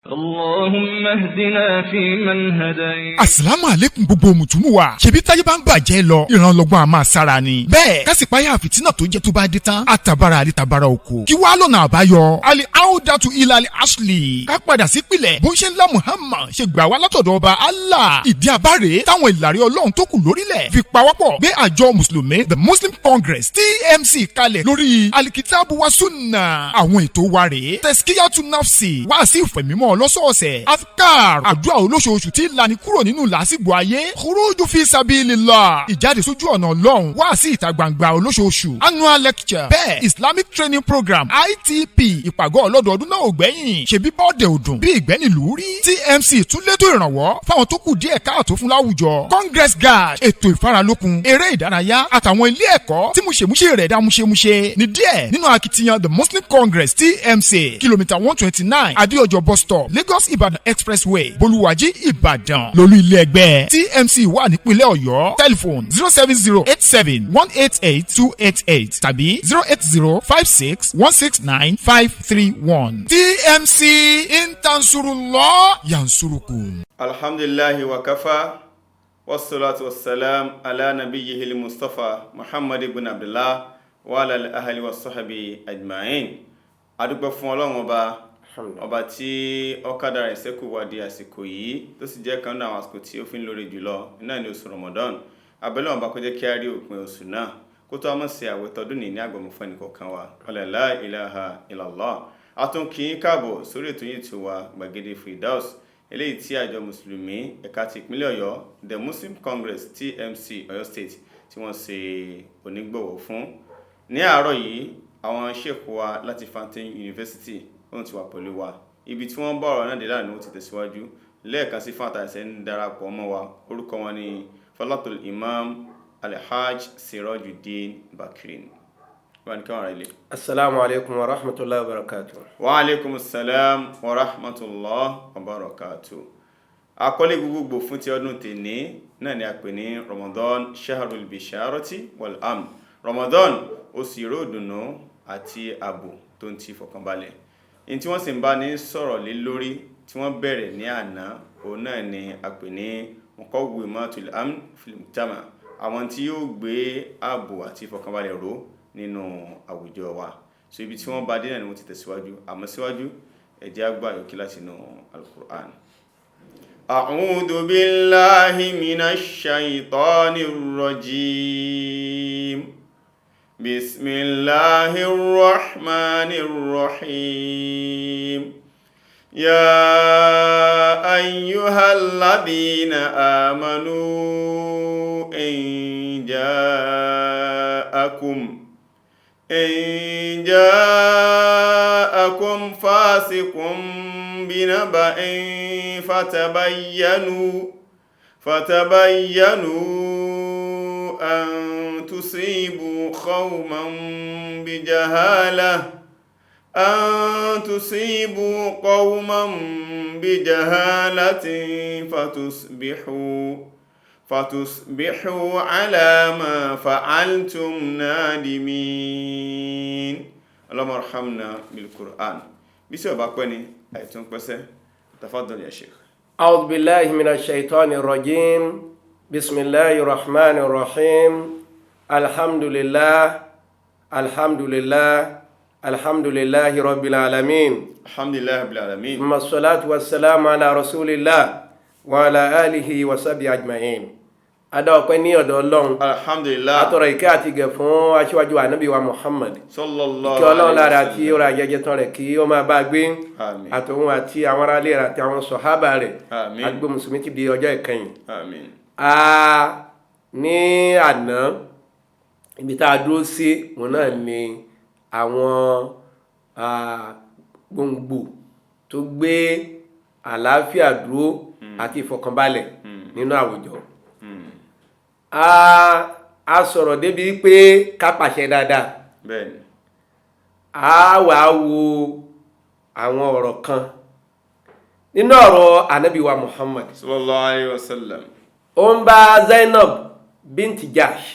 اللهم اهدنا فيمن هديت. Assalamu alaikum gbogbo mùtúmù wa. Ṣebí táyé bá ń bàjẹ́ lọ, ìrànlọ́gbọ́n a máa sára ni. Bẹ́ẹ̀ kásìpáyà fìtínà tó jẹ́ tó bá dé tán, àtàbàrà àlítàbàrà oko. Kí wàá lọ́nà àbáyọ? Ali Audatu Ilal Asli. Ká padà sí pilẹ̀. Bó ń ṣe ńlá Muhammad ṣe gbà wá látọ̀dọ̀ ọba Allah. Ìdí abáre táwọn ìlàrí Ọlọ́run tó kù lórílẹ̀ fi pawọ́pọ̀ gbé àjọ Mùsùlùmí The Muslim Congress TMC kalẹ̀ lórí Alikitabu wa Sunna. Àwọn ètò wa rèé. Teskiyatu Nafsi. Wá sí ìfẹ̀mímọ́ lọ́sọ̀ọ̀sẹ̀. Afkar. Àdúrà olóṣooṣù tí lani kúrò nínú làásìgbò ayé. Khuruju fi sabilillah. Ìjáde sójú ọ̀nà Ọlọ́run. Wá sí ìta gbangba olóṣooṣù. Annual lecture. Bẹ́ẹ̀ Islamic Training Program ITP. Ìpàgọ́ ọlọ́dọọdún náà ò gbẹ́yìn. Ṣebí bọ́ọ̀dẹ̀ òdùn. Bí ìgbẹ́nìlú rí. TMC tún létò ìrànwọ́ fáwọn tó kù díẹ̀ káàtó fún láwùjọ. Congress Guard. Ètò ìfaralókun. Eré ìdárayá. Àtàwọn ilé ẹ̀kọ́ tí múṣemúṣe rẹ̀ dá múṣemúṣe. Ní díẹ̀ nínú akitiyan The Muslim Congress TMC. Kìlómítà 129 Adéọjọ́ bus stop Lagos Ibadan Expressway Bolúwàjí Ìbàdàn. Lolú ilé ẹgbẹ́ TMC wà nípínlẹ̀ Ọ̀yọ́. Telephone 07087188288 tàbí 08056169531. TMC Intansurullah Yansurukum. Alhamdulillahi wa kafa. Wassalatu wassalam ala nabiyyihil Mustafa Muhammad ibn Abdullah wa ala ahli wa sahbihi ajma'in. Adúpẹ́ fún Ọlọ́run ọba tí ọ̀kadà rẹ̀ ṣẹ́kù wá di àsìkò yìí tó sì jẹ́ kan náà àwọn àsìkò tí ó fi ń lórí jùlọ náà ní oṣù Ramadan. Abẹ́lẹ́ ọba kó jẹ́ kí a rí òpin oṣù náà kó tó àmọ́ sí àwẹ̀ tọdún ní àgbọ̀mọ̀fẹ́ nìkọ̀ọ̀kan wa. La ilaha illallah. A tún kí yín káàbọ̀ sórí ètò yìí tó wa Gbàgede Firdaus eléyìí tí àjọ Mùsùlùmí ẹ̀ka ti ìpínlẹ̀ Ọ̀yọ́ The Muslim Congress TMC Ọ̀yọ́ State tí wọ́n ṣe onígbọ̀wọ́ fún. Ní àárọ̀ yìí àwọn sheikh wa láti Fountain University wọ́n ti wà pẹ̀lú wa ibi tí wọ́n bá ọ̀rọ̀ náà dé láàrin wọ́n ti tẹ̀síwájú lẹ́ẹ̀kan sí fún àtàṣẹ́ ń darapọ̀ mọ́ wa orúkọ wọn ni Falatul Imam Alhaj Sirajuddin Bakrin. Assalamu alaikum wa rahmatullahi wa barakatuh. Wa alaikum assalam wa rahmatullahi wa barakatuh. Àkọlé gbogbogbò fún ti ọdún tèní náà ni a pè ní Ramadan Shahrul Bisharati wal Amn. Ramadan oṣù ìròdùnú àti ààbò tó ń ti fọkànbalẹ̀. In tí wọ́n sì ń bá ní sọ̀rọ̀ lé lórí tí wọ́n bẹ̀rẹ̀ ní àná òun náà ni a pè ní Muqawwimatul Amn fil Mujtama, àwọn tí yóò gbé ààbò àti ìfọkànbalẹ̀ ró nínú àwùjọ wa. So ibi tí wọ́n bá dé náà ni wọ́n ti tẹ̀síwájú àmọ́ síwájú ẹ jẹ́ á gbọ́ àyọkí láti inú Al-Qur'an. A'udhu billahi minash shaitanir rajim. بسم الله الرحمن الرحيم يا أيها الذين آمنوا إن جاءكم فاسق بنبأ فتبينوا أن تصيبوا قوما بجهالة فتصبحوا على ما فعلتم نادمين. اللهم ارحمنا بالقرآن. بسم باكوني ايتون قسه. تفضل يا شيخ. أعوذ بالله من الشيطان الرجيم. بسم الله الرحمن الرحيم. الحمد لله رب العالمين. الحمد لله رب العالمين. ثم الصلاة والسلام على رسول الله وعلى آله وصحبه أجمعين. Adá ọpẹ́ ní ọ̀dọ̀ Ọlọ́run. Alhamdulillah. Atọrọ ìkẹ́ àti ìgẹ̀ fún aṣíwájú Ànábì wa Muhammad. Sallallahu kí Ọlọ́run lára àti ọ̀rọ̀ àjẹjẹ tán rẹ̀ kí ó máa bá gbé. Àmín. Àtòun àti àwọn aráalé rẹ̀ àti àwọn sọ̀hábà rẹ̀. Àmín. Àgbẹ̀ Mùsùlùmí ti di ọjọ́ ìkẹyìn. Àmín. Ní àná ibi tá a dúró sí òun náà ni àwọn gbòǹgbò tó gbé àlàáfíà dúró àti ìfọ̀kànbalẹ̀ nínú àwùjọ. A sọ̀rọ̀ débi pé ká pàṣẹ dáadáa. Bẹ́ẹ̀ni. A wà wo àwọn ọ̀rọ̀ kan nínú ọ̀rọ̀ Ànábì wa Muhammad sallallahu alaihi wasallam. Ó ń bá Zainab binti Jahsh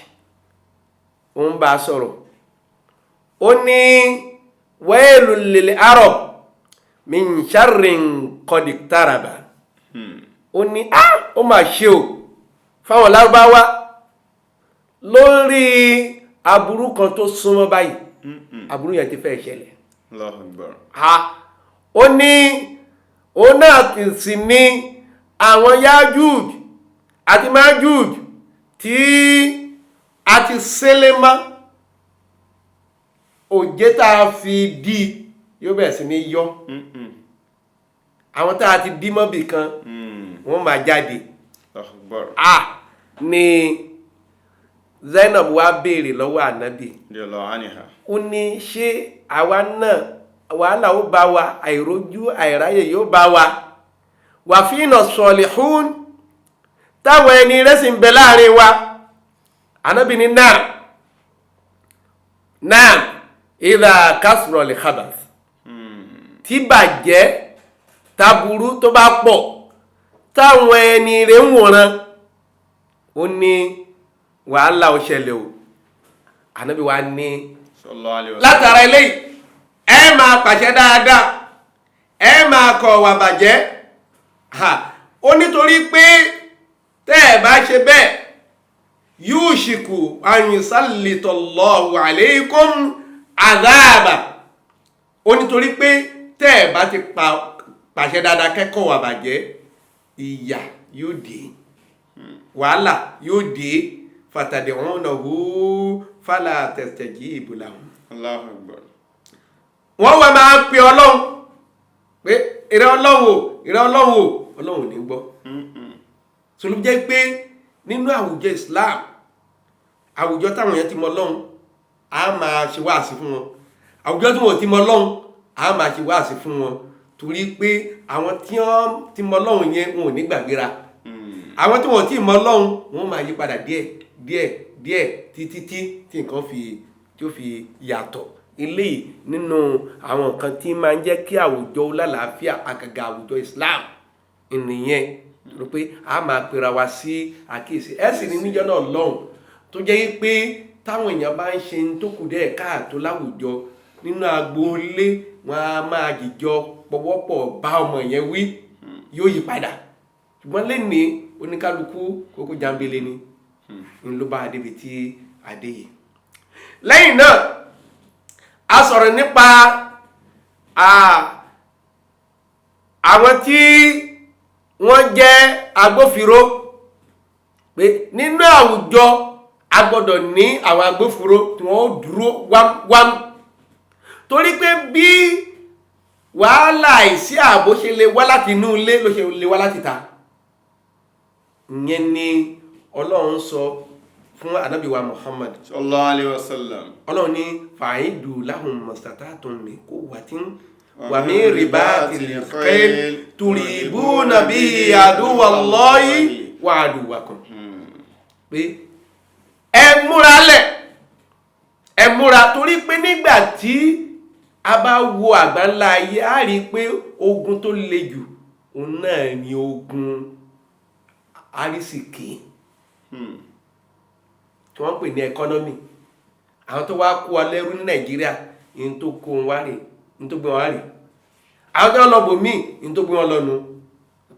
ó ń bá sọ̀rọ̀. Ó ní wailul lil Arab min sharrin qad iqtaraba ó ní ó mà ṣe o fáwọn lárúbáwá lórí aburú kan tó súnmọ́ báyìí aburú yẹn ti fẹ́ ṣẹlẹ̀. Allahu Akbar. ó ní ó náà sì ní àwọn Yájúj àti Májúj tí a ti ṣẹlẹ̀ mọ́ òjé tá a fi dí yóò bẹ̀rẹ̀ sí ní yọ àwọn tá a ti dí mọ́bì kan wọ́n máa jáde. ni Zainab wá béèrè lọ́wọ́ ànábì ó ní ṣé àwa náà wàhálà ó bá wa àìrójú àìráyè yóò bá wa wà fínà sọ̀lìhún táwọn ẹni rẹ̀ sì ń bẹ láàrin wa ànábì ní náà ìdá kásùrọ̀ lè khabath tí bàjẹ́ taburú tó bá pọ̀ táwọn ẹni rẹ̀ ń wòran ó ní wàhálà ó ṣẹlẹ̀ o ànábì wa ní látara eléyìí ẹ máa pàṣẹ dáadáa ẹ máa kọ̀ wà bàjẹ́ ó nítorí pé tẹ́ ẹ bá ṣe bẹ́ẹ̀ yushiku an yusallitallahu alaykum àdáàbà ó nítorí pé tẹ́ ẹ̀ bá ti pàṣẹ dáadáa kẹ́kọ̀ọ́ wà bàjẹ́ ìyà yóò dé wàhálà yóò dé fatad'unahu fala tastajibu lahu. Allahu Akbar. wọ́n wá máa ń pe ọlọ́run pé ìrẹ́ ọlọ́run ò ní gbọ́. sọlú jẹ́ pé nínú àwùjọ Islam àwùjọ táwọn èèyàn ti mọ ọlọ́run a máa ṣe wáàsí fún wọn àwùjọ tí wọ́n ti mọ Ọlọ́run a máa ṣe wáàsí fún wọn torí pé àwọn tí wọ́n ti mọ Ọlọ́run yẹn wọn ò ní gbàgbéra àwọn tí wọ́n ti mọ Ọlọ́run wọ́n máa yí padà díẹ̀ títí tí nǹkan tí ó fi yàtọ̀ eléyìí nínú àwọn nǹkan tí máa ń jẹ́ kí àwùjọ lálàáfíà àgàgà àwùjọ Islam ìnìyẹn torí pé a máa pera wa sí àkíyèsí ẹ sì ní níjọ́ náà lọ́hùn tó jẹ́ pé táwọn èèyàn bá ń ṣe tó kù dẹ́ káàtó láwùjọ nínú agboolé wọn a máa jìjọ pọwọ́pọ̀ bá ọmọ yẹn wí yóò yí padà ṣùgbọ́n lẹ́ni oníkálukú kókó jambele ni ń ló bá débi tí adé yìí. lẹ́yìn náà a sọ̀rọ̀ nípa àwọn tí wọ́n jẹ́ agbófinró pé nínú àwùjọ a gbọ́dọ̀ ní àwọn agbófinró tí wọ́n dúró wám torí pé bí wàhálà àìsí ààbò ṣe lè wá láti inú ilé ló ṣe lè wá láti ta ìyẹn ni Ọlọ́run sọ fún ànábì wa Muhammad sallallahu alaihi wasallam Ọlọ́run ní fa'iddu lahum mastata'tum min quwwatin wa min ribatil khayl turibuna bihi aduwallahi wa aduwakum pé ẹ múra torí pé nígbà tí a bá wo àgbáńlá ayé a rí pé ogun tó le jù òun náà ni ogun arísìkí tí wọ́n pè ní ẹkọ́nọ́mì àwọn tó wá kó wa lẹ́rú ní Nàìjíríà in tó kó wọn wá rè in tó gbé wọn wá rè àwọn tó lọ bò míì in tó gbé wọn lọ́nu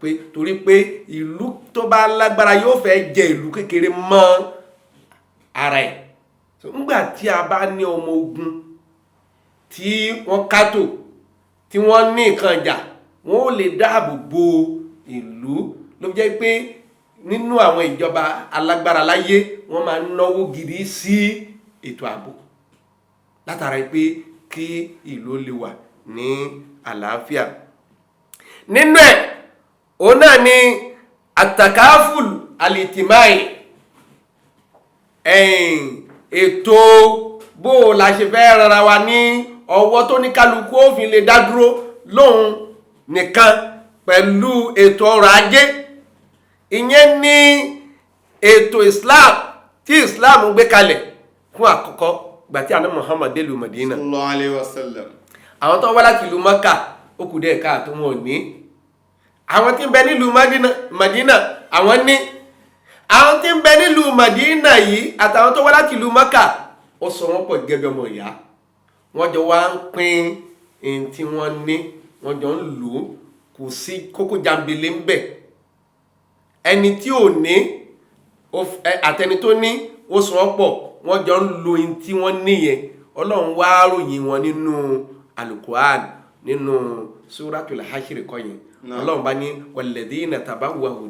pé torí pé ìlú tó bá lágbára yóò fẹ́ jẹ ìlú kékeré mọ́ ara ẹ̀ nígbà tí a bá ní ọmọ ogun tí wọ́n kátó tí wọ́n ní nǹkan ìjà wọ́n ò lè dáàbò bo ìlú ló jẹ́ pé nínú àwọn ìjọba alágbára láyé wọ́n máa ń náwó gidi sí ètò ààbò látara pé kí ìlú lè wà ní àlàáfíà nínú ẹ̀ òun náà ni àtàkáfùl alìtìmáì ètò bó la ṣe fẹ́ rárá wa ní ọwọ́ tó ní kálukú òfin lè dádúró lóhun nìkan pẹ̀lú ètò ọrọ̀ ajé ìyẹn ní ètò Islam tí Islam gbé kalẹ̀ fún àkọ́kọ́ gbà tí àná Muhammad dé ìlú Madina sallallahu alaihi wasallam àwọn tó wá láti ìlú Maka ó kù dẹ́ ká tó wọn ní àwọn tí ń bẹ nílùú Madina àwọn ní àwọn tí ń bẹ nílùú Madina yìí àtàwọn tó wá láti ìlú Maka ó sọ wọ́n pọ̀ gẹ́gẹ́ bí ọmọ ìyá wọ́n jọ wá ń pín in tí wọ́n ní wọ́n jọ ń lò ó, kò sí kókó jambele ń bẹ̀. Ẹni tí ò ní àtẹni tó ní ó sọ pọ̀, wọ́n jọ ń lo in tí wọ́n níyẹn. Ọlọ́run wá ròyìn wọn nínú Al-Qur'an nínú Suratul Hashr kọ́ yẹn. Ọlọ́run bá ní walladhina tabawwa'u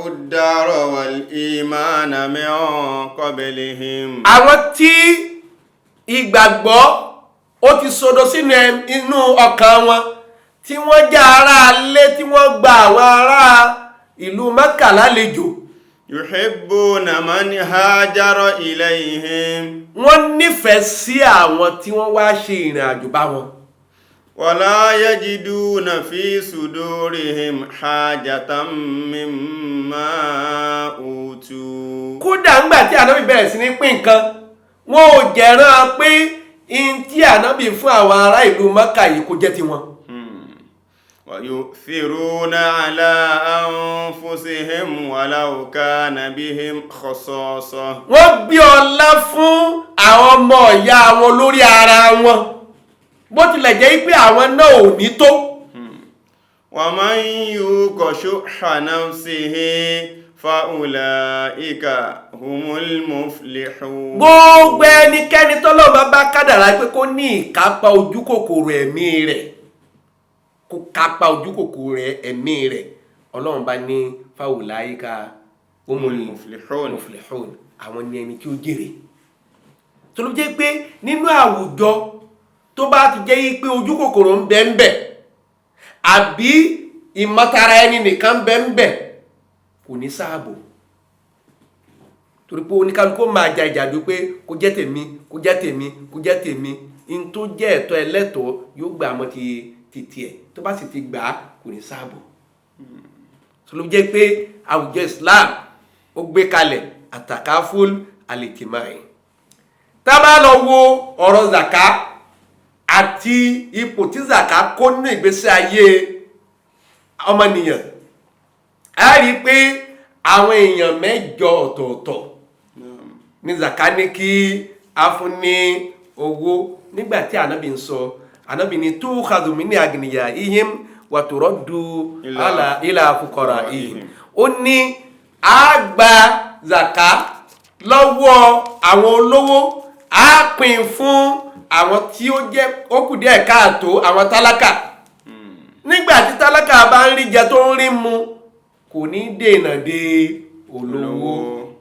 ad-dara wal-imana min qablihim. Àwọn tí ìgbàgbọ́ ó ti sodo sínú inú ọkàn wọn, tí wọ́n jẹ́ ará ilé, tí wọ́n gba àwọn ará ìlú Mákà lálejò. yuhibbuna man hajara ilayhim. Wọ́n nífẹ̀ẹ́ sí àwọn tí wọ́n wá ṣe ìrìn àjò bá wọn. wala yajiduna fi sudurihim hajatan mimma utu. Kódà ńgbà tí Ànábì bẹ̀rẹ̀ sí ní pín nǹkan, wọn ò jẹ̀rán pé in tí Ànábì fún àwọn ará ìlú Mákà yìí kó jẹ́ tiwọn. wa yu'thiruna ala anfusihim walau kana bihim khasasa. Wọ́n gbé ọlá fún àwọn ọmọ ìyá wọn lórí ara wọn, bó tilẹ̀ jẹ́ pé àwọn náà ò ní tó. wa man yuqa shuhha nafsihi fa ulaika humul muflihun. Gbogbo ẹnikẹ́ni tọ́lọ́run bá kádàrá pé kó ní ìkápá ojú kòkòrò ẹ̀mí rẹ̀, kó kápá ojú kòkòrò ẹ̀mí rẹ̀, Ọlọ́run bá ní fa ulaika humul muflihun, àwọn ni ẹni tí ó jèrè. tó ló jẹ́ pé nínú àwùjọ tó bá ti jẹ́ pé ojú kòkòrò ń bẹ ń bẹ àbí ìmọ̀tara ẹni nìkan ń bẹ ń bẹ kò ní sáàbò, torí pé oníkálukú máa jà ìjàdù pé kó jẹ́ tèmi kó jẹ́ tèmi kó jẹ́ tèmi, in tó jẹ́ ẹ̀tọ́ ẹlẹ́tọ̀ọ́ yóò gbà mọ́ ti tiẹ̀, tó bá sì ti gbà á kò ní sáàbò. tó ló jẹ́ pé àwùjọ Islam ó gbé kalẹ̀ àtàkáfúl alìtìmáì. tá a bá lọ wo ọ̀rọ̀ zaka àti ipò tí zaka kó nínú ìgbésí ayé ọmọnìyàn, a rí pé àwọn èèyàn mẹ́jọ ọ̀tọ̀ọ̀tọ̀ ní zaka ní kí a fún ní owó. nígbàtí ànábì ń sọ, ànábì ní tukhadhu min aghniyahim wa turaddu ila fuqara'ihim, ó ní a gba zaka lọ́wọ́ àwọn olówó, a pín fún àwọn tí ó jẹ́ ó kù díẹ̀ káàtó, àwọn tálákà. nígbàtí tálákà bá ń rí jẹ tó ń rí mu, kò ní dènà de olówó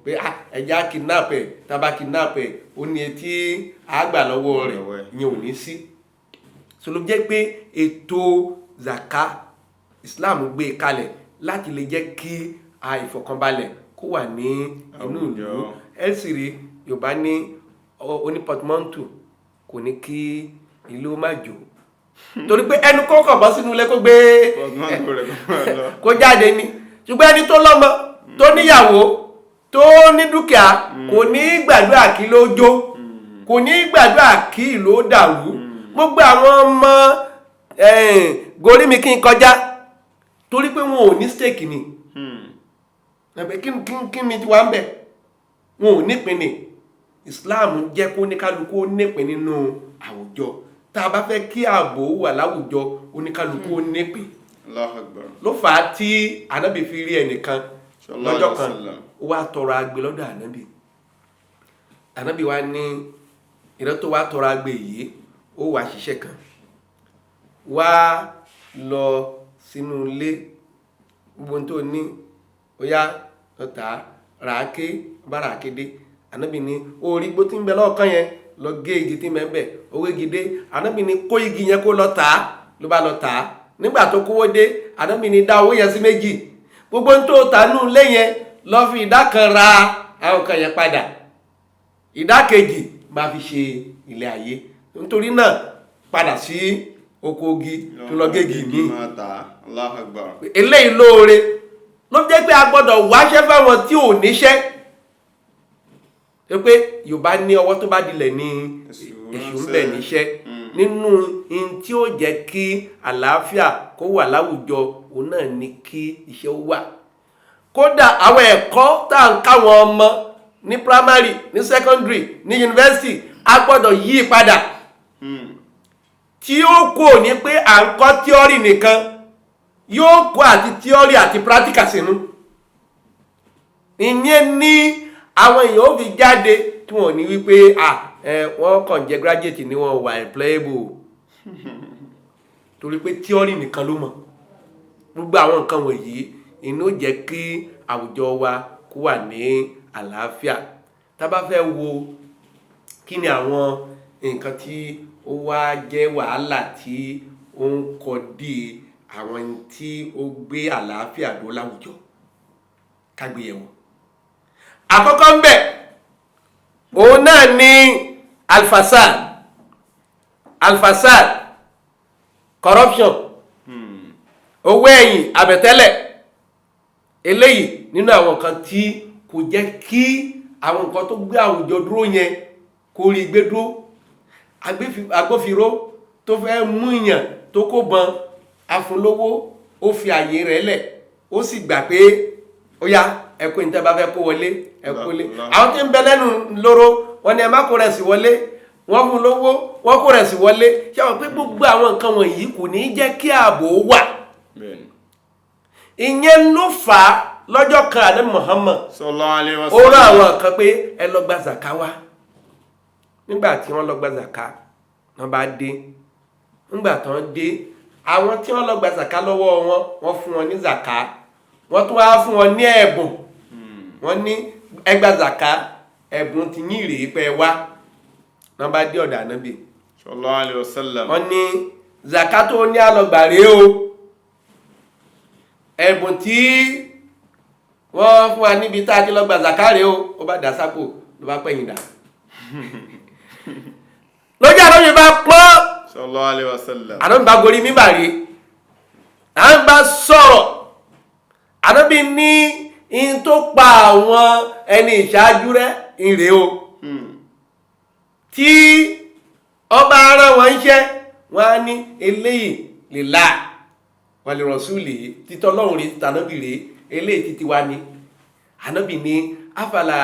pé ẹja kidnap ẹ̀, tàbá kidnap ẹ̀ ó ní etí àgbà lọ́wọ́ rẹ̀, ìyẹn ò ní sí. so ló jẹ́ pé ètò zaka Islam gbé kalẹ̀ láti lè jẹ́ kí ìfọ̀kànbalẹ̀ kó wà ní inú ìlú. ẹ̀sìrì Yorùbá ní onípọtumọ́ntù kò ní kí ìlú má jò, torí pé ẹnu kọ́kọ̀ bọ́ sínú ilé kó gbé kó jáde ní. ṣùgbọ́n ẹni tó lọ́mọ tó níyàwó tó ní dúkìá kò ní gbàdúrà kí ló jó, kò ní gbàdúrà kí ìlú ó dàrú. gbogbo àwọn ọmọ gorí mi kí n kọjá torí pé wọn ò ní stake ni, kí mi ti wá ń bẹ̀, wọn ò nípìn ni. Islam jẹ́ kó oníkálukú ó nípìn nínú àwùjọ. tá a bá fẹ́ kí ààbò wà láwùjọ, oníkálukú ó nípìn. Allahu Akbar. ló fà á tí ànábì fi rí ẹnìkan lọ́jọ́ kan, ó wá tọrọ agbe lọ́dọ̀ ànábì. ànábì wá ní ìran tó wá tọrọ agbe yìí, ó wá ṣiṣẹ́ kan, wá lọ sínú ilé, gbogbo tó ní ó yá lọ́ta ràáké bá ràáké dé. ànábì ní orí gbó tí ń bẹ lọ́ọ̀kan yẹn lọ gé igi tí mẹ́bẹ̀, owó igi dé. ànábì ní kó igi yẹn kó lọ tà á, ló bá lọ tà á. nígbà tó kówó dé, ànábì ní dá owó yẹn sí méjì, gbogbo tó tà nù lé yẹn lọ fi ìdá kan ra àwọn kan yẹn padà, ìdá kejì máa fi ṣe ilé ayé. nítorí náà padà sí oko igi tó lọ gégi ní. Allahu Akbar. eléyìí lóore ló jẹ́ pé a gbọ́dọ̀ wáṣẹ́ fáwọn tí ò níṣẹ́. pé Yorùbá ní ọwọ́ tó bá dilẹ̀ ní èṣù ń bẹ̀ níṣẹ́. nínú in tí ó jẹ́ kí àlàáfíà kó wà láwùjọ, òun náà ni kí iṣẹ́ ó wà. kódà àwọn ẹ̀kọ́ tá à ń káwọn ọmọ ní primary, ní secondary, ní university, a gbọ́dọ̀ yí padà. tí ó kò ní pé à ń kọ́ tíọ́rì nìkan yóò kó àti tíọ́rì àti pírátíkà sínú. ìyẹn ní àwọn èèyàn ó fi jáde tí wọ́n ní wípé wọ́n kàn jẹ́ graduate ni wọ́n wà employable torí pé tíọ́rì nìkan ló mọ̀. gbogbo àwọn nǹkan wọ̀nyí inú jẹ́ kí àwùjọ wa kó wà ní àlàáfíà. tá bá fẹ́ wo kí ni àwọn nǹkan tí ó wá jẹ́ wàhálà tí ó ń kọdí àwọn tí ó gbé àlàáfíà dó láwùjọ kágbéyẹ̀wò. àkọ́kọ́ ń bẹ̀ òun náà ni alfasad corruption owó ẹ̀yìn àbẹ̀tẹ́lẹ̀. eléyìí nínú àwọn nǹkan tí kò jẹ́ kí àwọn nǹkan tó gbé àwùjọ dúró yẹn kó rí gbé dúró. agbófinró tó fẹ́ mú èèyàn tó kó bọn afúnlówó ó fi àyè rẹ̀ lẹ̀ ó sì gbà pé ó yá ẹkú ní tẹ́bá fẹ́ kó wọlé ẹkú lé. àwọn tí ń bẹ lẹ́nu lóró wọn ni ẹ má kó rẹ̀ sí wọlé wọ́n fún lówó wọ́n kó rẹ̀ sí wọlé. ṣé àwọn pé gbogbo àwọn nǹkan wọ̀nyí kò ní jẹ́ kí ààbò wà. ìyẹn ló fà á lọ́jọ́ kan àná Muhammad ó rán àwọn kan pé ẹ lọ gba zaka wá. nígbà tí wọ́n lọ gba zaka wọ́n bá dé. nígbà tí wọ́n dé àwọn tí wọ́n lọ gba zaka lọ́wọ́ wọ́n fún wọn ní zaka wọ́n tún wá fún wọn ní ẹ̀bùn. wọ́n ní ẹ gba zaka ẹ̀bùn ti yín rèé pẹ́ wá. wọ́n bá dé ọ̀dọ̀ Ànábì sallallahu alaihi wasallam. wọ́n ní zaka tó ní àlọ́gbà rèé o. ẹ̀bùn tí wọ́n fún wa níbi tá a ti lọ gba zaka rèé o. ó bá dà sápò ló bá pẹ̀yìn dà. lójú Ànábì bá pọ́n sallallahu alaihi wasallam. Ànábì bá gorí mímbàrí Ànábì bá sọ̀rọ̀. Ànábì ní in tó pa àwọn ẹni ìṣáájú rẹ̀ ìrè o. tí ọba ara wọn iṣẹ́ wọn á ní eléyìí lillah wa li rasulihi títọ́ lọ́rùn rí tànábì rí eléyìí títí wá ní. Ànábì ní afala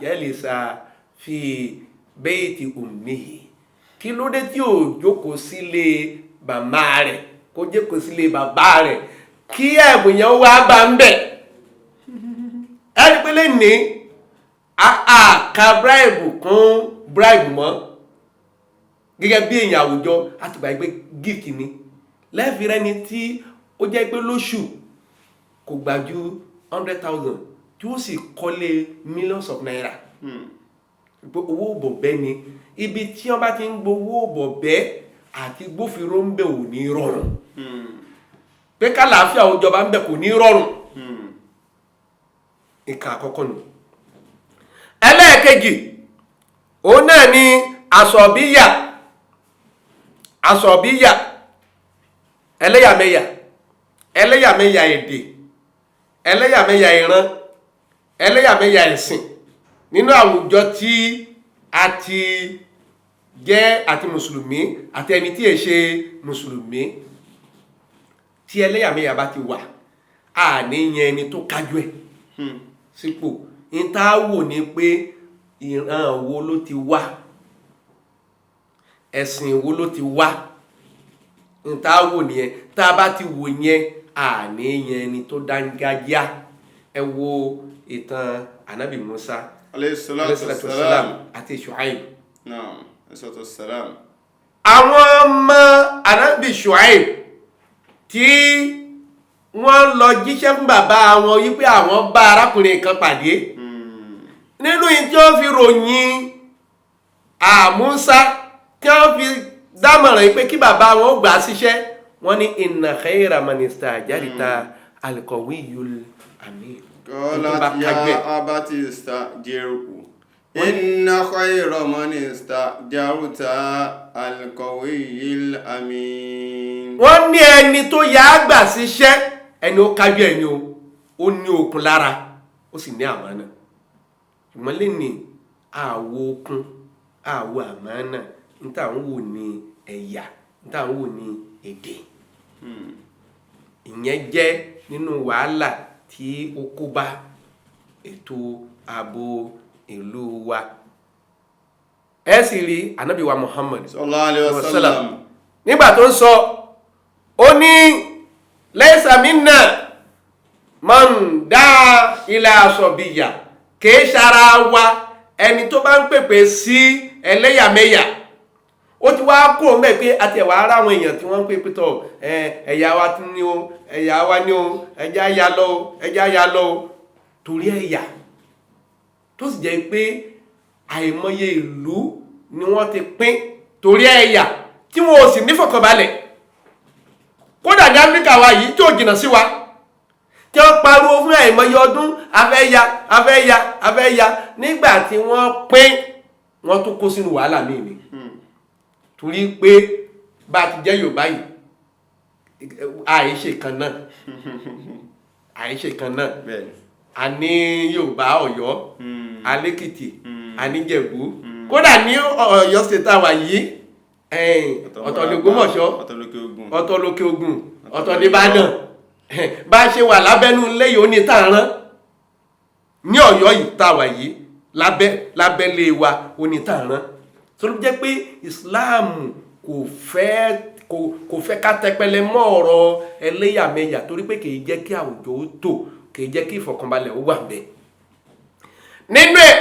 jalisa fi bayti ummihi kí ló dé tí ò jókòó sílé màmá rẹ̀ kó jókòó sílé bàbá rẹ̀ kí ẹ̀bùn yẹn wá bá ń bẹ̀. ẹni pé lè ní àkà bribe kún bribe mọ́ gẹ́gẹ́ bí èèyàn àwùjọ àtìgbà ẹgbẹ́ gift ni lẹ́ẹ̀fì rẹ ni tí ó jẹ́ pé lóṣù kò gbà ju 100,000 tí ó sì kọ́lé millions of naira. owó bọ̀bẹ́ ni ibi tí wọ́n bá ti ń gbowó bọ̀bẹ́ àti gbófinró ń bẹ̀ ò ní rọrùn. pé kálàáfíà òjọba ń bẹ̀ kò ní rọrùn. ìkà àkọ́kọ́ nù. ẹlẹ́ẹ̀kejì òun náà ni àsọ̀bíyà ẹlẹ́yàmẹ̀yà èdè ẹlẹ́yàmẹ̀yà ìran ẹlẹ́yàmẹ̀yà ẹ̀sìn nínú àwùjọ tí a ti jẹ́ àti mùsùlùmí àti ẹni tí è ṣe mùsùlùmí. tí ẹlẹ́yàmẹ̀yà bá ti wà a ní yẹn ẹni tó kájú ẹ̀ sípò. ìtawò ni pé ìran wo ló ti wá ẹ̀sìn wo ló ti wá. ìtawò nìyẹn tá a bá ti wò yẹn àní yẹn ẹni tó dángájá. ẹ wo ìtàn Ànábì Musa alayhi salatu wassalam àti Shu'aib. naam salatu wassalam. àwọn ọmọ Ànábì Shu'aib tí wọ́n lọ jíṣẹ́ fún bàbá wọn wípé àwọn bá arákùnrin kan pàdé. nínú yìí tí wọ́n fi ròyìn Musa tí wọ́n fi dámọ̀ràn pé kí bàbá wọn gbà síṣẹ́ wọ́n ní inna khayra man istajarta al-qawiyyul amin. qalat ya abati istajirhu inna khayra man istajarta al-qawiyyul amin. wọ́n ní ẹni tó yà á gbà síṣẹ́ ẹni ó kájú ẹni ó ní okun lára ó sì ní àmánà. ìmọ̀lẹ́ ni àwo okun àwo àmánà níta ń wò ní ẹ̀yà níta ń wò ní èdè. ìyẹn jẹ́ nínú wàhálà tí ó kó bá ètò ààbò ìlú wa. ẹ sì rí Ànábì wa Muhammad sallallahu alaihi wasallam nígbà tó ń sọ ó ní laysa minna man dá ila asabiyya kìí ṣara wa ẹni tó bá ń pèpè sí ẹlẹ́yàmẹ̀yà. Ó ti wá kúrò mẹ́ pé àtẹ̀wà ara àwọn èèyàn tí wọ́n ń pè pítọ̀ ẹ̀yà wa tí ní o ẹ̀yà wa ní o ẹjá ya lọ o torí ẹ̀yà tó sì jẹ́ pé àìmọye ìlú ni wọ́n ti pín torí ẹ̀yà tí wọ́n ò sì nífọ̀kànbalẹ̀. Kódà ní Áfíríkà wa yìí tó jìnnà sí wa tí wọ́n pariwo fún àìmọye ọdún afẹ́ya nígbà tí wọ́n pín wọ́n tó kó sínú wàhálà míì ni torí pé bá ti jẹ́ Yorùbá yìí àìṣe kan náà a ní Yorùbá Ọ̀yọ́ alẹ́kìtì aníjẹ̀bú kódà ní Ọ̀yọ́ state àwà yìí ọ̀tọ̀ l'Ògbómọ̀ṣọ́ ọ̀tọ̀ l'Òkè Ògùn ọ̀tọ̀ l'Ìbàdàn bá ṣe wà lábẹ́nú lẹ́yìn ó ní tààrán ní Ọ̀yọ́ yìí tàwà yìí lábẹ́lé wa ó ní tààrán tó ló jẹ́ pé Islam kò fẹ́ ká tẹpẹlẹ mọ́ ọ̀rọ̀ ẹlẹ́yàmẹ̀yà torí pé kìí jẹ́ kí àwùjọ ó tò kìí jẹ́ kí ìfọ̀kànbalẹ̀ ó wà ńbẹ̀. Nínú ẹ̀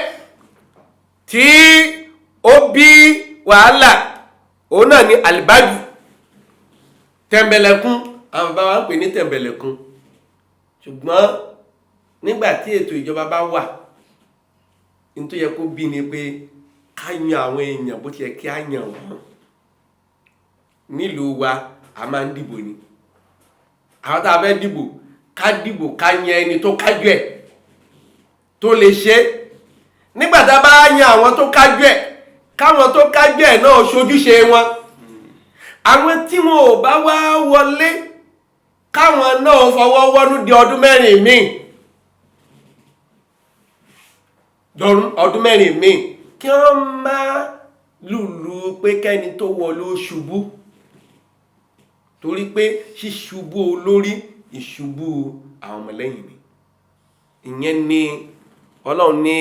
tí ó bí wàhálà òun náà ni àlìbájù tẹ̀m̀bẹ̀lẹ̀kún àwọn bàbá wa ń pè ní tẹ̀m̀bẹ̀lẹ̀kún ṣùgbọ́n nígbà tí ètò ìjọba bá wà ní tó yẹ kó bí ni pé ká yan àwọn èèyàn bó ti yẹ kí á yàn wọ́n. Nílùú wa a máa ń dìbò ni àwọn tá a fẹ́ dìbò ká yan ẹni tó kájú ẹ̀ tó lè ṣe. Nígbà tá a bá yan àwọn tó kájú ẹ̀ káwọn tó kájú ẹ̀ náà ṣojúṣe wọn. Àwọn tí wọn ò bá wá wọlé káwọn náà fọwọ́ wọ́nú di ọdún mẹ́rin míì kí wọ́n máa lùlù pé kẹ́ni tó wọlé ó ṣubú torí pé ṣíṣubú olórí ìṣubú àwọn ọmọlẹ́yìn ni. Ìyẹn ni Ọlọ́run ní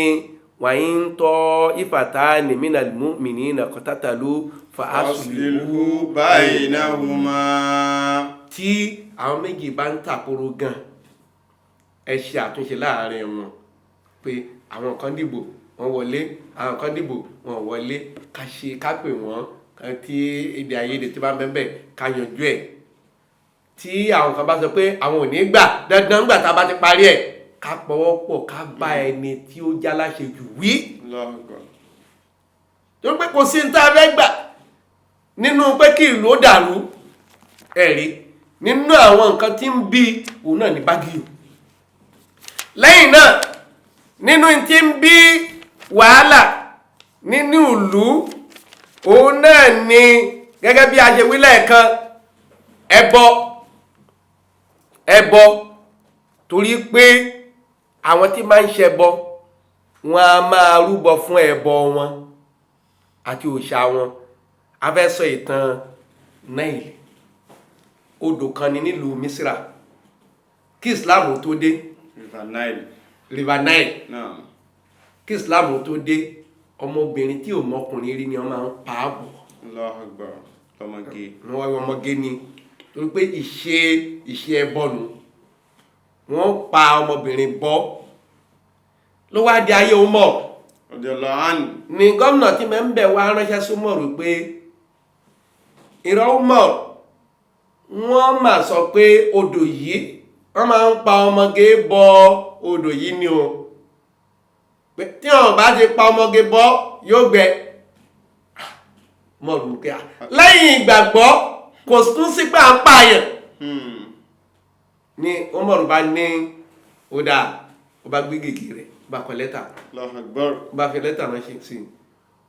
wàyí ń tọ́ ìfàtà ní minal mu'minina qatatalu fa aslihu baynahuma. Tí àwọn méjì bá ń tàkóró gan ẹ ṣe àtúnṣe láàrin wọn pé àwọn kan dìbò wọ́n wọlé àwọn kan dìbò wọ́n wọlé ká pè wọ́n tí èdè àìyedè tí bá ń bẹ́ẹ̀ ká yanjú ẹ̀. Tí àwọn kan bá sọ pé àwọn ò ní gbà dandan gbà tá a bá ti parí ẹ̀ ká pọwọ́pọ̀ ká bá ẹni tí ó já láṣẹ jù wí. Torí pé kò sí ní tá a fẹ́ gbà nínú pé kí ìlú ó dàrú ẹ̀rí nínú àwọn nǹkan tí ń bí òun náà ní bágíyò. Lẹ́yìn náà nínú tí ń bí wàhálà nínú ìlú òun náà ni gẹ́gẹ́ bí a ṣe wí lẹ́ẹ̀kan ẹbọ torí pé àwọn tí máa ń ṣẹbọ wọn a máa rúbọ fún ẹbọ wọn àti òòṣà wọn. A fẹ́ sọ ìtàn Nile odò kan ni nílùú Misra kí Islam tó dé. River Nile kí Islam tó dé ọmọbìnrin tí ò mọkùnrin rí ni wọ́n máa ń pa á bọ̀. Ọmọge ni torí pé ìṣe ẹbọ nù wọ́n pa ọmọbìnrin bọ́ ló wá di ayé Umar ni gómìnà tí mẹ́ ń bẹ̀ wá ránṣẹ́ sí Umar pé ìrọ̀ Umar wọ́n máa sọ pé odò yìí wọ́n máa ń pa ọmọge bọ odò yìí ni o tí wọ́n bá ti pa ọmọge bọ́ yóò gbẹ. Mọ̀rùnkẹ́ lẹ́yìn ìgbàgbọ́ kò tún sí pé à ń pààyàn ni Umaru bá ní ó dáa ó bá gbé gègé rẹ̀ ó bá kọ lẹ́tà ó bá fi lẹ́tà ránṣẹ́ sí i.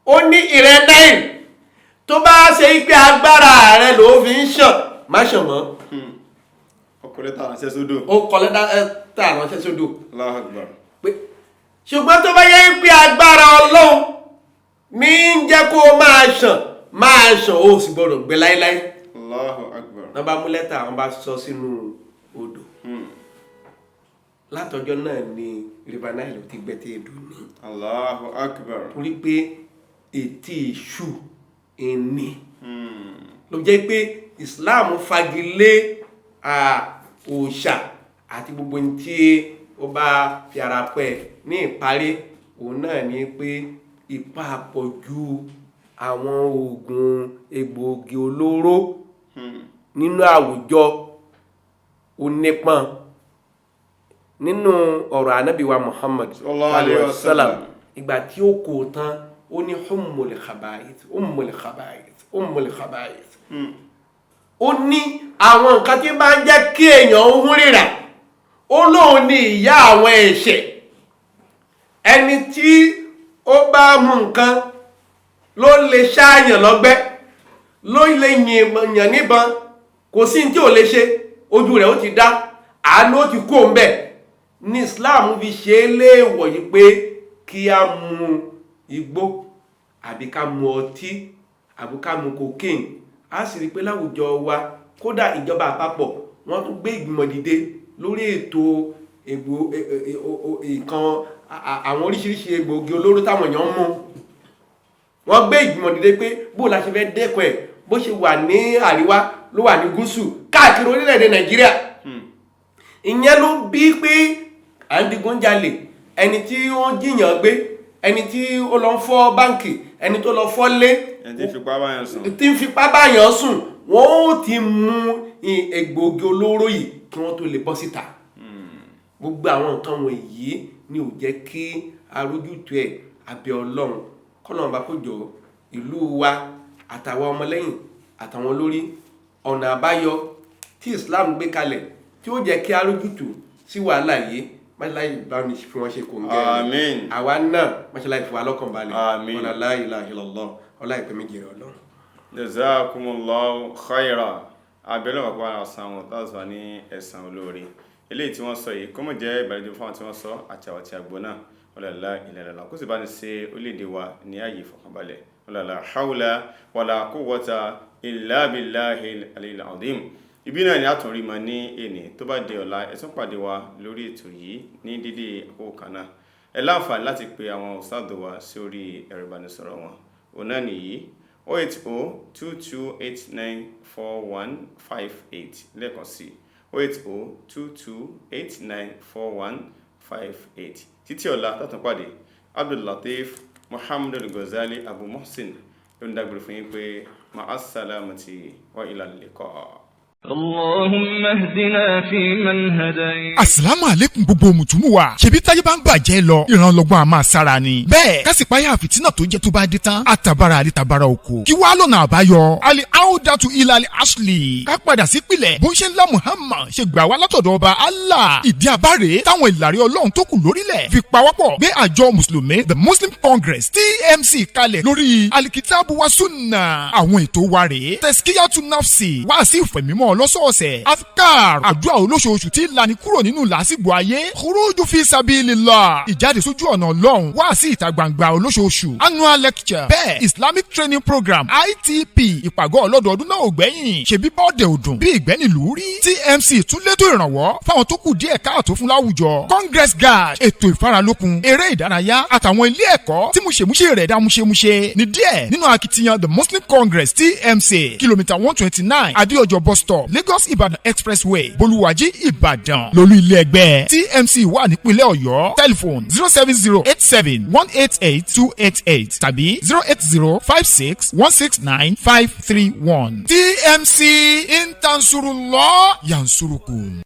Ó ní ìrẹ́ Nile tó bá ṣe pé agbára rẹ̀ ló fi ń ṣàn má ṣàn mọ́. Ó kọ lẹ́tà ránṣẹ́ sódò. Ṣùgbọ́n tó bá yẹ pé agbára Ọlọ́run ní ń jẹ́ kó máa ṣàn ó sì gbọ́dọ̀ gbẹ láíláí. Allahu Akbar. Wọ́n bá mú lẹ́tà wọ́n bá sọ sínú odò. Látọjọ́ náà ni River Nile ti gbẹ tí èdò ní. Allahu Akbar. Torí pé ètí ìṣù ẹni ló jẹ́ pé Islam fagilé òòṣà àti gbogbo ní tí ó bá fi ara pẹ́. Ní ìparí òun náà ni pé ipa àpọ̀jù àwọn oògùn egbòogi olóró nínú àwùjọ ó nípọn. Nínú ọ̀rọ̀ Ànábì wa Muhammad sallallahu alaihi wasallam ìgbà tí ó kó tán ó ní ummul khaba'ith. Ó ní àwọn nǹkan tí bá ń jẹ́ kí èèyàn ó hún rírà ó lóun ní ìyá àwọn ẹ̀ṣẹ̀. Ẹni tí ó bá mú nǹkan ló lè ṣáàyàn lọ́gbẹ́, ló lè yìnyàn níbọn, kò sí tí ò lè ṣe, ojú rẹ̀ ó ti dá, àánú ó ti kó ń bẹ̀. Ní Islam fi ṣe é léèwọ̀ yìí pé kí a mu igbó àbí ká mu ọtí àbí ká mu cocaine. A sì rí pé láwùjọ wa kódà ìjọba àpapọ̀ wọ́n tún gbé ìgbìmọ̀ dìde lórí ètò ìkan àwọn oríṣiríṣi egbòogi olóró táwọn èèyàn ń mú. Wọ́n gbé ìgbìmọ̀ dìde pé bó la ṣe fẹ́ dẹ́kun ẹ̀, bó ṣe wà ní àríwá ló wà ní gúúsù káàkiri orílẹ̀-èdè Nàìjíríà. Ìyẹn ló bí pé à ń digunjalè, ẹni tí ó ń jiyàn gbé, ẹni tí ó lọ fọ́ báǹkì, ẹni tó lọ fọ́ lé, ẹni tí ń fipá báyàn sùn, wọ́n ó ti mú egbòogi olóró yìí kí wọ́n tó lè bọ́ síta. Gbogbo àwọn nǹkan wọ̀nyí ni ò jẹ́ kí arójútu ẹ̀ abẹ́ Ọlọ́run kọ́nà bá kó jọ ìlú wa àtàwọn ọmọlẹ́yìn àtàwọn olórí ọ̀nà àbáyọ tí Islam gbé kalẹ̀ tí ó jẹ́ kí arójútu sí wàhálà yìí máṣáláì bá ní fi wọ́n ṣe kò ń gẹ́ àmín. àwa náà máṣáláì fi wà lọ́kàn balẹ̀ àmín. ọ̀nà la ilaha illallah ọlá ìpè méjì rẹ̀ Ọlọ́run. Jazakumullahu khaira. Abẹ́lẹ̀ wà pa àṣà wọn tàṣà ní ẹ̀sán olóore. Eléyìí tí wọ́n sọ yìí kó mọ̀ jẹ́ ìbàlejò fún àwọn tí wọ́n sọ àti àwọn tí a gbọ́ náà. Ọlọ́lá ìlàlá kó sì bá ní ṣe orílẹ̀-èdè wa ní ààyè ìfọ̀kànbalẹ̀. Ọlọ́lá hawla wala quwwata illa billahil aliyyil azim. Ibi náà ni a tún rí ma ní èní tó bá di ọ̀la ẹ tún pàdé wa lórí ètò yìí ní dídí àkókò kan náà. Ẹ láǹfààní láti pe àwọn ustad wa sí orí ẹ̀rọ ìbánisọ̀rọ̀ wọn. Òun náà nìyí 08022894158 lẹ́ẹ̀kan sí 08022894158. Títí ọ̀la tàtún pàdé Abdul Latif Muhammadu Ghazali Abu Muhsin ló ń dágbére fún yín pé ma'as-salamati wa ila al-liqa. اللهم اهدنا فيمن هديت. Asalaamu alaikum gbogbo mùtúmù wa. Ṣebí táyé bá ń bàjẹ́ lọ, ìrànlọ́gbọ́n a máa sára ni. Bẹ́ẹ̀ kásìpáyà fìtínà tó jẹ́ tó bá dé tán, àtàbàrà àlítàbàrà oko. Kí wá lọ́nà àbáyọ? Al-Audatu ila al-Asli. Ká padà sí pilẹ̀. Bó ń ṣe ńlá Muhammad ṣe gbà wá látọ̀dọ̀ ọba Allah. Ìdí abáre táwọn ìlàrí Ọlọ́run tó kù lórílẹ̀ fi pawọ́pọ̀ gbé àjọ Mùsùlùmí The Muslim Congress TMC kalẹ̀ lórí Al-Kitabu wa Sunnah. Àwọn ètò wa rèé. Tazkiyatu nafsi. Wá sí ìfẹ̀mímọ́ lọ́sọ̀ọ̀sẹ̀. Afkar. Àdúrà olóṣooṣù tí lani kúrò nínú làásìgbò ayé. Khuruju fi sabilillah. Ìjáde sójú ọ̀nà Ọlọ́run. Wá sí ìta gbangba olóṣooṣù. Annual lecture. Bẹ́ẹ̀ Islamic Training Program ITP. Ìpàgọ́ ọlọ́dọọdún náà ò gbẹ́yìn. Ṣebí bọ́ọ̀dẹ̀ òdùn. Bí ìgbẹ́nìlú rí. TMC tún létò ìrànwọ́ fáwọn tó kù díẹ̀ káàtó fún láwùjọ. Congress Guard. Ètò ìfaralókun. Eré ìdárayá. Àtàwọn ilé ẹ̀kọ́ tí múṣemúṣe rẹ̀ dá múṣemúṣe. Ní díẹ̀ nínú akitiyan The Muslim Congress TMC. Kìlómítà 129. Adéọjọ́ bus stop. Lagos Ibadan Expressway. Bolúwàjí Ìbàdàn. Lolú ilé ẹgbẹ́ TMC wà nípínlẹ̀ Ọ̀yọ́. Telephone 07087188288 tàbí 08056169531. TMC Intansurullah Yansurukum.